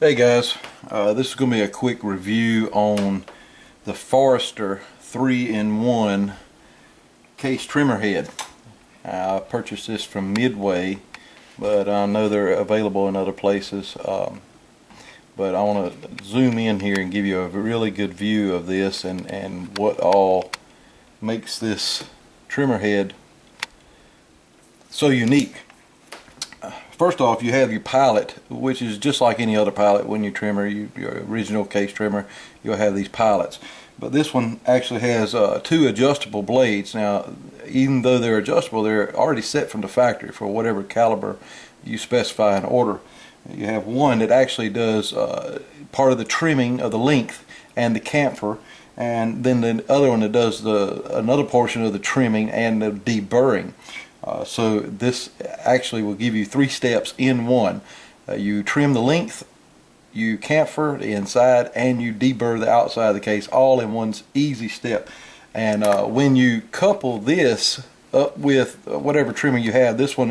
Hey guys, this is going to be a quick review on the Forster 3-in-1 case trimmer head. I purchased this from Midway, but I know they're available in other places. But I want to zoom in here and give you a really good view of this and what all makes this trimmer head so unique. First off, you have your pilot, which is just like any other pilot. When you trimmer, your original case trimmer, you'll have these pilots. But this one actually has two adjustable blades. Now, even though they're adjustable, they're already set from the factory for whatever caliber you specify and order. You have one that actually does part of the trimming of the length and the chamfer, and then the other one that does another portion of the trimming and the deburring. So this actually will give you 3 steps in one. You trim the length, you chamfer the inside, and you deburr the outside of the case, all in one easy step. And when you couple this up with whatever trimmer you have, this one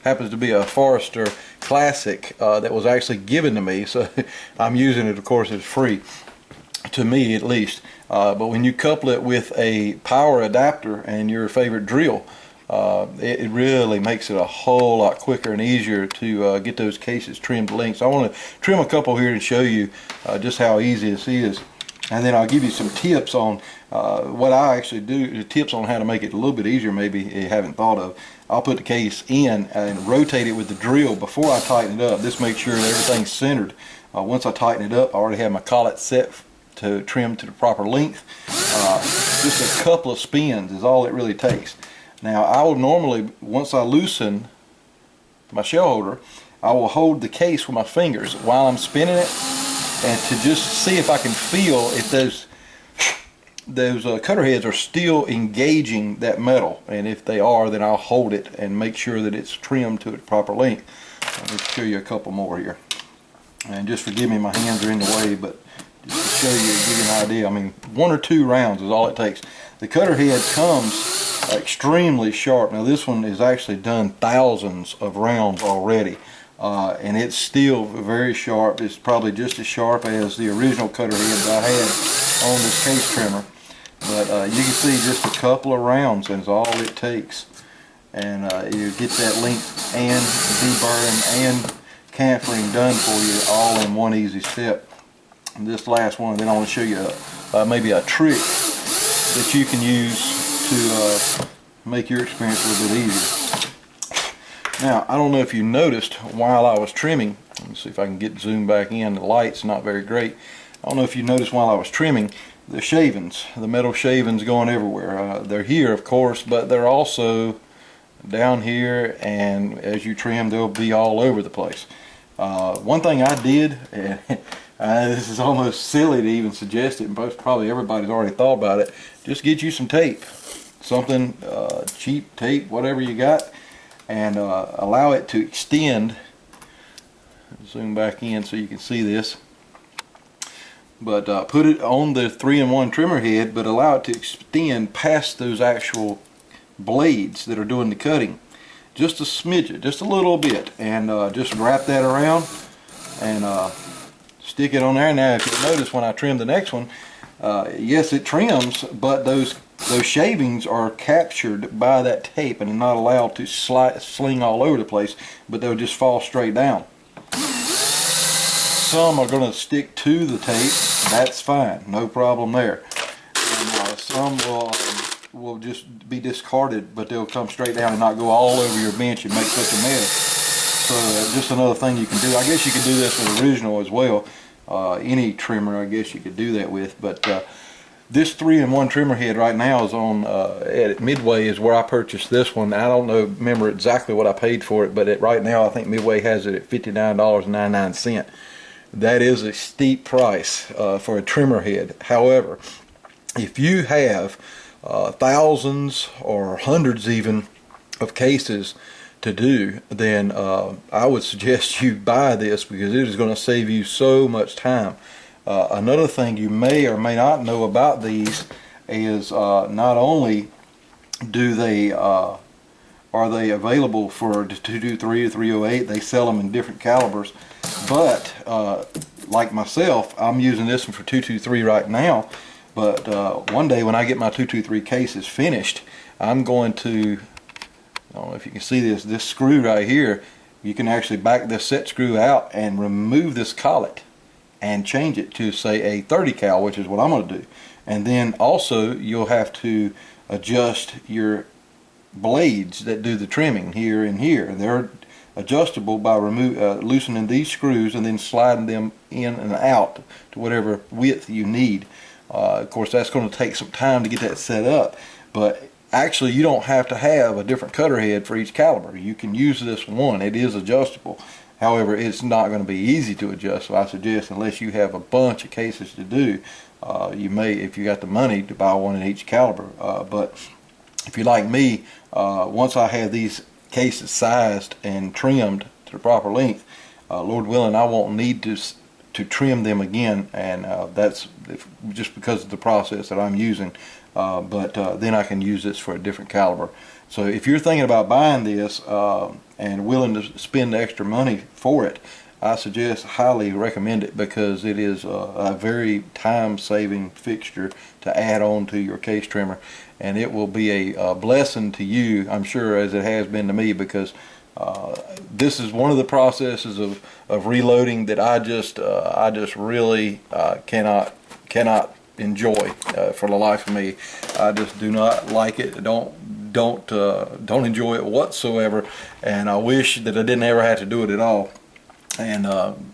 happens to be a Forster Classic that was actually given to me, so I'm using it. Of course, it's free to me, at least. But when you couple it with a power adapter and your favorite drill, it really makes it a whole lot quicker and easier to get those cases trimmed to length. So I want to trim a couple here and show you just how easy this is, and then I'll give you some tips on what I actually do, tips on how to make it a little bit easier maybe you haven't thought of. I'll put the case in and rotate it with the drill before I tighten it up. This makes sure that everything's centered. Once I tighten it up, I already have my collet set to trim to the proper length. Just a couple of spins is all it really takes. Now, I will normally, once I loosen my shell holder, I will hold the case with my fingers while I'm spinning it, and to just see if I can feel if those cutter heads are still engaging that metal. And if they are, then I'll hold it and make sure that it's trimmed to its proper length. Let me show you a couple more here. And just forgive me, my hands are in the way, but just to show you, give you an idea. I mean, 1 or 2 rounds is all it takes. The cutter head comes extremely sharp. Now, this one is actually done thousands of rounds already, and it's still very sharp. It's probably just as sharp as the original cutter head that I had on this case trimmer. But you can see just a couple of rounds is all it takes, and you get that length and deburring and chamfering done for you all in one easy step. And this last one, then I want to show you maybe a trick that you can use to make your experience a little bit easier. Now, I don't know if you noticed while I was trimming, let me see if I can get zoomed back in, the light's not very great. I don't know if you noticed while I was trimming the shavings, the metal shavings going everywhere. They're here, of course, but they're also down here, and as you trim, they'll be all over the place. One thing I did, and this is almost silly to even suggest it, and probably everybody's already thought about it, just get you some tape. Something cheap tape, whatever you got, and allow it to extend. Zoom back in so you can see this. But put it on the 3-in-1 trimmer head, but allow it to extend past those actual blades that are doing the cutting. Just a smidget, just a little bit, and just wrap that around and stick it on there. Now, if you notice when I trim the next one, yes, it trims, but those shavings are captured by that tape and are not allowed to sling all over the place, but they'll just fall straight down. Some are going to stick to the tape. That's fine, no problem there. And some will just be discarded, but they'll come straight down and not go all over your bench and make such a mess. So just another thing you can do. I guess you could do this with original as well. Any trimmer, I guess you could do that with, but this 3-in-1 trimmer head right now is on at Midway is where I purchased this one. I don't remember exactly what I paid for it, but right now I think Midway has it at $59.99. That is a steep price for a trimmer head. However, if you have thousands or hundreds even of cases to do, then I would suggest you buy this, because it is going to save you so much time. Another thing you may or may not know about these is not only are they available for 223 or 308, they sell them in different calibers. But like myself, I'm using this one for 223 right now. But one day when I get my 223 cases finished, I'm going to, I don't know if you can see this screw right here. You can actually back this set screw out and remove this collet and change it to, say, a 30 cal, which is what I'm going to do. And then also you'll have to adjust your blades that do the trimming here and here. They're adjustable by loosening these screws and then sliding them in and out to whatever width you need. Of course, that's going to take some time to get that set up, but actually you don't have to have a different cutter head for each caliber. You can use this one. It is adjustable. However, it's not going to be easy to adjust, so I suggest, unless you have a bunch of cases to do, you may, if you got the money, to buy one in each caliber. But if you're like me, once I have these cases sized and trimmed to the proper length, Lord willing, I won't need to trim them again, and that's just because of the process that I'm using. But then I can use this for a different caliber. So if you're thinking about buying this and willing to spend the extra money for it, I suggest, highly recommend it, because it is a very time-saving fixture to add on to your case trimmer, and it will be a blessing to you, I'm sure, as it has been to me, because this is one of the processes of reloading that I just really cannot enjoy for the life of me. I just do not like it. Don't enjoy it whatsoever, and I wish that I didn't ever have to do it at all. And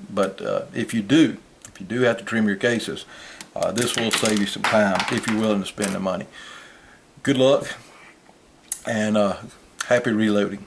but if you do have to trim your cases, this will save you some time if you're willing to spend the money. Good luck, and happy reloading.